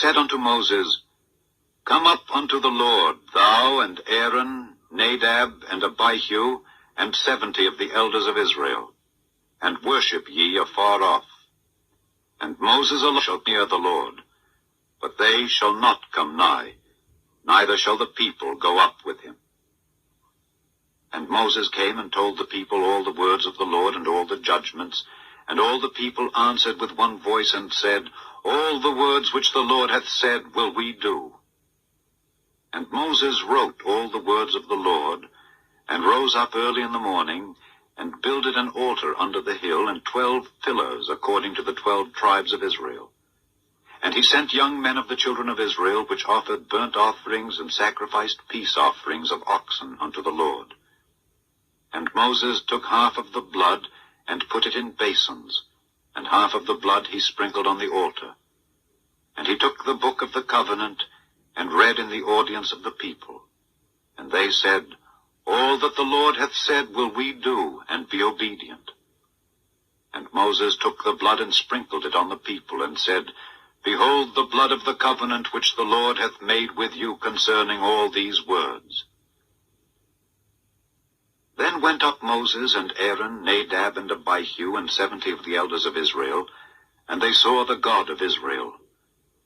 said unto Moses, Come up unto the Lord, thou and Aaron, Nadab and Abihu, and 70 of the elders of Israel, and worship ye afar off. And Moses alone shall near the Lord, but they shall not come nigh, neither shall the people go up with him. And Moses came and told the people all the words of the Lord and all the judgments, and all the people answered with one voice and said, All the words which the Lord hath said will we do. And Moses wrote all the words of the Lord, and rose up early in the morning, and builded an altar under the hill, and 12 pillars according to the 12 tribes of Israel. And he sent young men of the children of Israel, which offered burnt offerings and sacrificed peace offerings of oxen unto the Lord. And Moses took half of the blood, and put it in basins, and half of the blood he sprinkled on the altar. And he took the book of the covenant, and read in the audience of the people. And they said, All that the Lord hath said will we do, and be obedient. And Moses took the blood and sprinkled it on the people, and said, Behold the blood of the covenant which the Lord hath made with you concerning all these words. Then went up Moses and Aaron, Nadab and Abihu, and 70 of the elders of Israel, and they saw the God of Israel.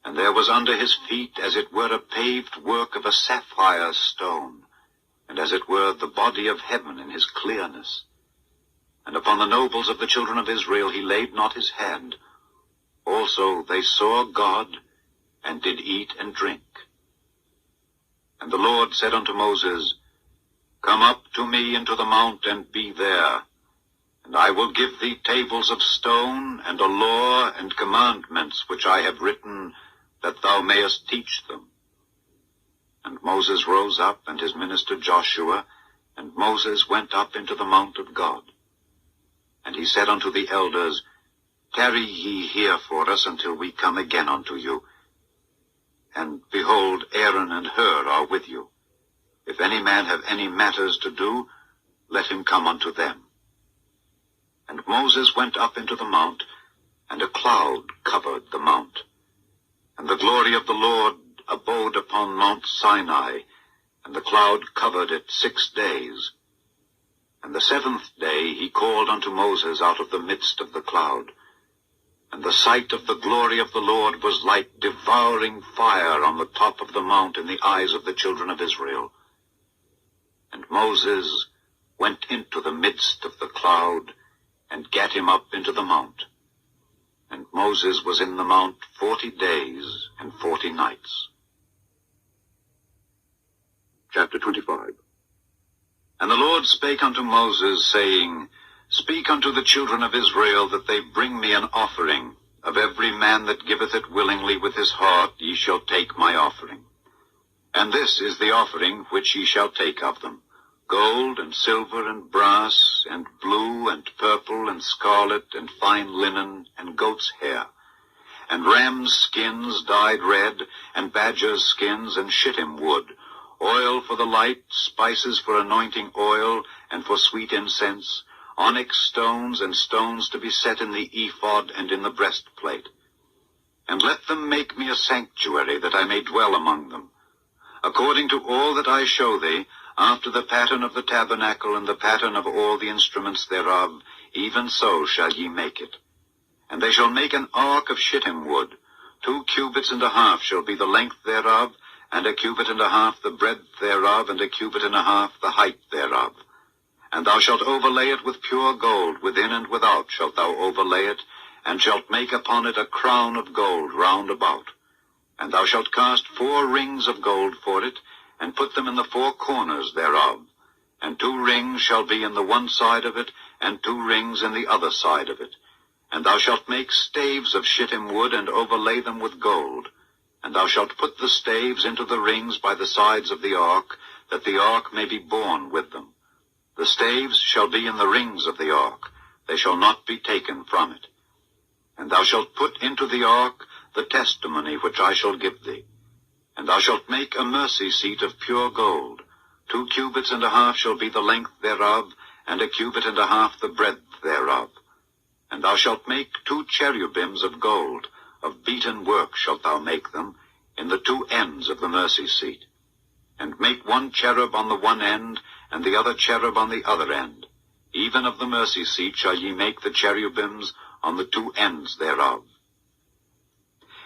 And there was under his feet as it were a paved work of a sapphire stone, and as it were the body of heaven in his clearness. And upon the nobles of the children of Israel he laid not his hand. Also they saw God, and did eat and drink. And the Lord said unto Moses, Come up to me into the mount, and be there. And I will give thee tables of stone, and a law and commandments which I have written, that thou mayest teach them. And Moses rose up, and his minister Joshua, and Moses went up into the mount of God. And he said unto the elders, Tarry ye here for us until we come again unto you. And behold, Aaron and Hur are with you. If any man have any matters to do, let him come unto them. And Moses went up into the mount, and a cloud covered the mount. And the glory of the Lord abode upon Mount Sinai, and the cloud covered it 6 days. And the 7th day he called unto Moses out of the midst of the cloud. And the sight of the glory of the Lord was like devouring fire on the top of the mount in the eyes of the children of Israel. And Moses went into the midst of the cloud, and gat him up into the mount. And Moses was in the mount 40 days and 40 nights. Chapter 25. And the Lord spake unto Moses, saying, Speak unto the children of Israel, that they bring me an offering. Of every man that giveth it willingly with his heart, ye shall take my offering. And this is the offering which ye shall take of them: gold, and silver, and brass, and blue, and purple, and scarlet, and fine linen, and goat's hair, and rams' skins dyed red, and badgers' skins, and shittim wood, oil for the light, spices for anointing oil, and for sweet incense, onyx stones, and stones to be set in the ephod and in the breastplate. And let them make me a sanctuary, that I may dwell among them. According to all that I show thee, after the pattern of the tabernacle and the pattern of all the instruments thereof, even so shall ye make it. And they shall make an ark of shittim wood. 2 cubits and a half shall be the length thereof, and 1 cubit and a half the breadth thereof, and 1 cubit and a half the height thereof. And thou shalt overlay it with pure gold, within and without shalt thou overlay it, and shalt make upon it a crown of gold round about. And thou shalt cast 4 rings of gold for it, and put them in the 4 corners thereof. And 2 rings shall be in the one side of it, and 2 rings in the other side of it. And thou shalt make staves of shittim wood, and overlay them with gold. And thou shalt put the staves into the rings by the sides of the ark, that the ark may be borne with them. The staves shall be in the rings of the ark, they shall not be taken from it. And thou shalt put into the ark the testimony which I shall give thee. And thou shalt make a mercy seat of pure gold. 2 cubits and a half shall be the length thereof, and 1 cubit and a half the breadth thereof. And thou shalt make 2 cherubims of gold. of beaten work shalt thou make them, in the two ends of the mercy seat. And make one cherub on the one end, and the other cherub on the other end. Even of the mercy seat shall ye make the cherubims on the two ends thereof.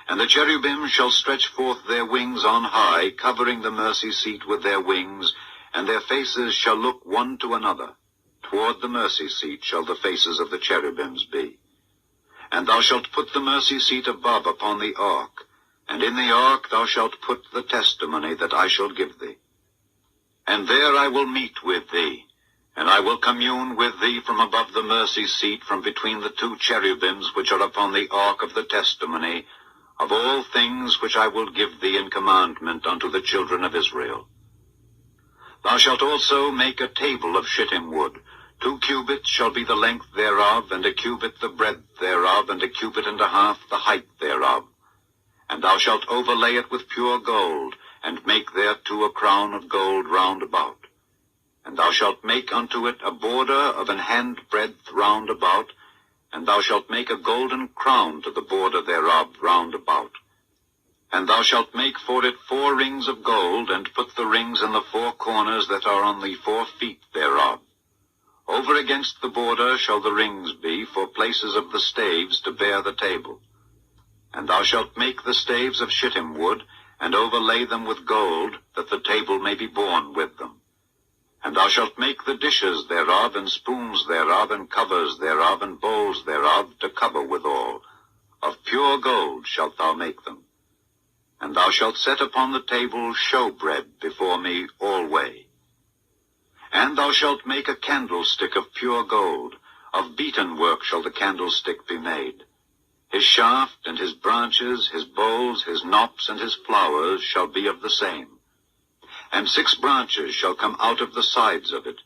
And the cherubim shall stretch forth their wings on high, covering the mercy seat with their wings, and their faces shall look one to another. Toward the mercy seat shall the faces of the cherubims be. And thou shalt put the mercy seat above upon the ark, and in the ark thou shalt put the testimony that I shall give thee. And there I will meet with thee, and I will commune with thee from above the mercy seat, from between the two cherubims which are upon the ark of the testimony, of all things which I will give thee in commandment unto the children of Israel. Thou shalt also make a table of shittim wood. 2 cubits shall be the length thereof, and a cubit the breadth thereof, and a cubit and a half the height thereof. And thou shalt overlay it with pure gold, and make thereto a crown of gold round about. And thou shalt make unto it a border of an hand breadth round about, and thou shalt make a golden crown to the border thereof round about. And thou shalt make for it 4 rings of gold, and put the rings in the 4 corners that are on the 4 feet thereof. Over against the border shall the rings be for places of the staves to bear the table. And thou shalt make the staves of shittim wood, and overlay them with gold, that the table may be borne with them. And thou shalt make the dishes thereof, and spoons thereof, and covers thereof, and bowls thereof, to cover withal. Of pure gold shalt thou make them. And thou shalt set upon the table showbread before me alway. And thou shalt make a candlestick of pure gold. Of beaten work shall the candlestick be made. His shaft and his branches, his bowls, his knops, and his flowers shall be of the same. And 6 branches shall come out of the sides of it,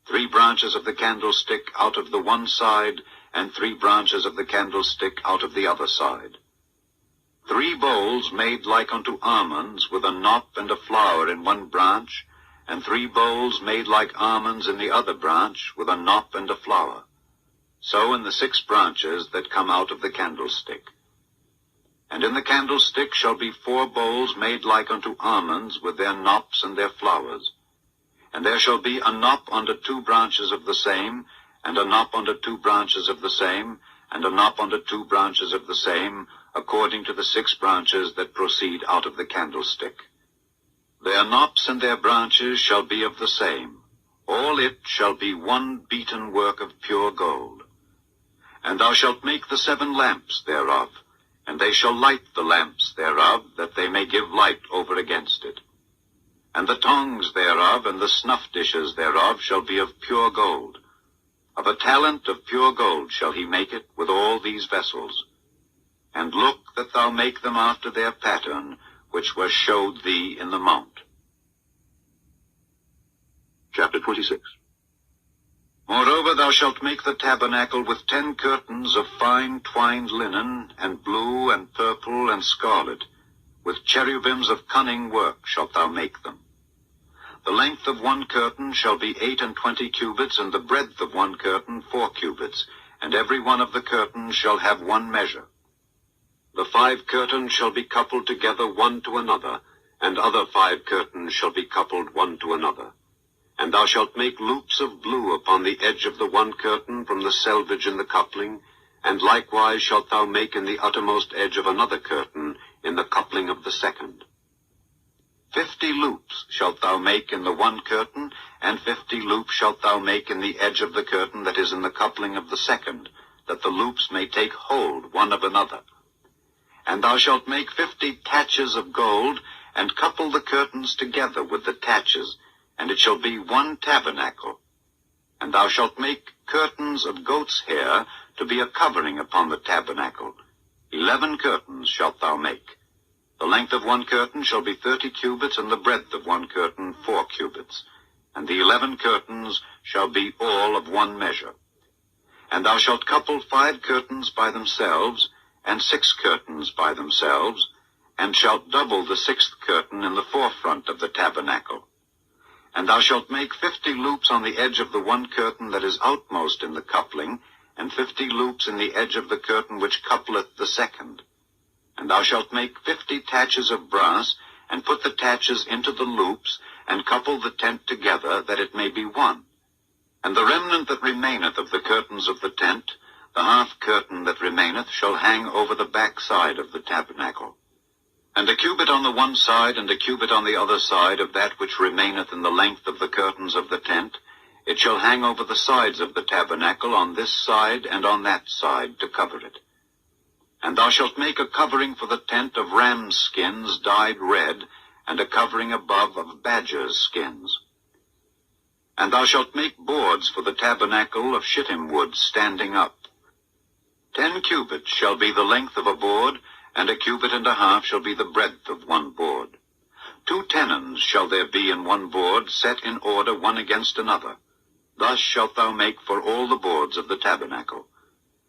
3 branches of the candlestick out of the one side, and 3 branches of the candlestick out of the other side. 3 bowls made like unto almonds, with a knop and a flower in one branch, and 3 bowls made like almonds in the other branch, with a knop and a flower. So in the 6 branches that come out of the candlestick. And in the candlestick shall be 4 bowls made like unto almonds, with their knops and their flowers. And there shall be a knop under 2 branches of the same, and a knop under 2 branches of the same, and a knop under 2 branches of the same, according to the 6 branches that proceed out of the candlestick. Their knops and their branches shall be of the same. All it shall be one beaten work of pure gold. And thou shalt make the 7 lamps thereof, and they shall light the lamps thereof, that they may give light over against it. And the tongs thereof, and the snuff dishes thereof, shall be of pure gold. Of a talent of pure gold shall he make it with all these vessels. And look that thou make them after their pattern, which was showed thee in the mount. Chapter 26. Moreover, thou shalt make the tabernacle with 10 curtains of fine twined linen, and blue, and purple, and scarlet. With cherubims of cunning work shalt thou make them. The length of one curtain shall be 28 cubits, and the breadth of one curtain 4 cubits, and every one of the curtains shall have one measure. The 5 curtains shall be coupled together one to another, and other 5 curtains shall be coupled one to another. And thou shalt make loops of blue upon the edge of the one curtain from the selvage in the coupling, and likewise shalt thou make in the uttermost edge of another curtain in the coupling of the second. 50 loops shalt thou make in the one curtain, and 50 loops shalt thou make in the edge of the curtain that is in the coupling of the second, that the loops may take hold one of another. And thou shalt make 50 taches of gold, and couple the curtains together with the taches, and it shall be one tabernacle. And thou shalt make curtains of goat's hair to be a covering upon the tabernacle. 11 curtains shalt thou make. The length of one curtain shall be 30 cubits, and the breadth of one curtain 4 cubits. And the 11 curtains shall be all of one measure. And thou shalt couple 5 curtains by themselves, and 6 curtains by themselves, and shalt double the 6th curtain in the forefront of the tabernacle. And thou shalt make 50 loops on the edge of the one curtain that is outmost in the coupling, and 50 loops in the edge of the curtain which coupleth the second. And thou shalt make 50 taches of brass, and put the taches into the loops, and couple the tent together, that it may be one. And the remnant that remaineth of the curtains of the tent, the half curtain that remaineth, shall hang over the back side of the tabernacle. And a cubit on the one side, and a cubit on the other side of that which remaineth in the length of the curtains of the tent, it shall hang over the sides of the tabernacle on this side and on that side, to cover it. And thou shalt make a covering for the tent of rams' skins dyed red, and a covering above of badgers' skins. And thou shalt make boards for the tabernacle of shittim wood standing up. 10 cubits shall be the length of a board, and a cubit and a half shall be the breadth of one board. 2 tenons shall there be in one board, set in order one against another. Thus shalt thou make for all the boards of the tabernacle.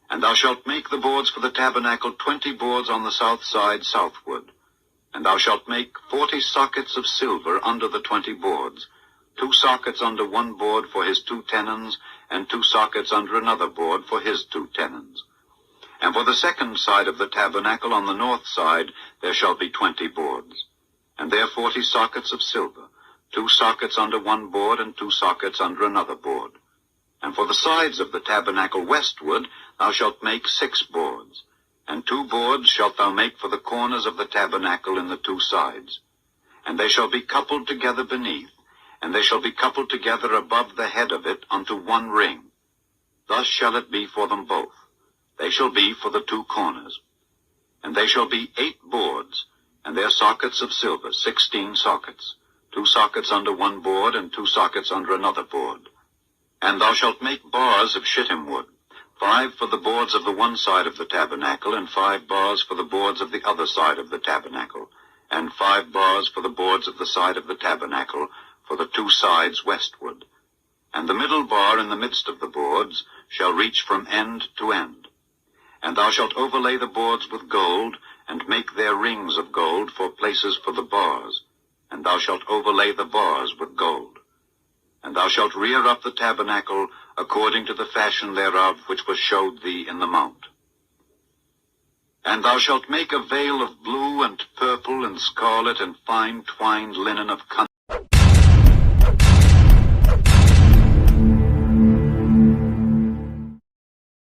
And thou shalt make the boards for the tabernacle 20 boards on the south side southward. And thou shalt make 40 sockets of silver under the 20 boards, 2 sockets under one board for his 2 tenons, and 2 sockets under another board for his 2 tenons. And for the second side of the tabernacle on the north side there shall be 20 boards. And there 40 sockets of silver, 2 sockets under one board, and 2 sockets under another board. And for the sides of the tabernacle westward thou shalt make 6 boards. And 2 boards shalt thou make for the corners of the tabernacle in the 2 sides. And they shall be coupled together beneath, and they shall be coupled together above the head of it unto one ring. Thus shall it be for them both. They shall be for the 2 corners. And they shall be 8 boards, and their sockets of silver, 16 sockets, 2 sockets under one board, and 2 sockets under another board. And thou shalt make bars of shittim wood, 5 for the boards of the one side of the tabernacle, and 5 bars for the boards of the other side of the tabernacle, and 5 bars for the boards of the side of the tabernacle, for the 2 sides westward. And the middle bar in the midst of the boards shall reach from end to end. And thou shalt overlay the boards with gold, and make their rings of gold for places for the bars. And thou shalt overlay the bars with gold. And thou shalt rear up the tabernacle according to the fashion thereof which was showed thee in the mount. And thou shalt make a veil of blue and purple and scarlet and fine twined linen of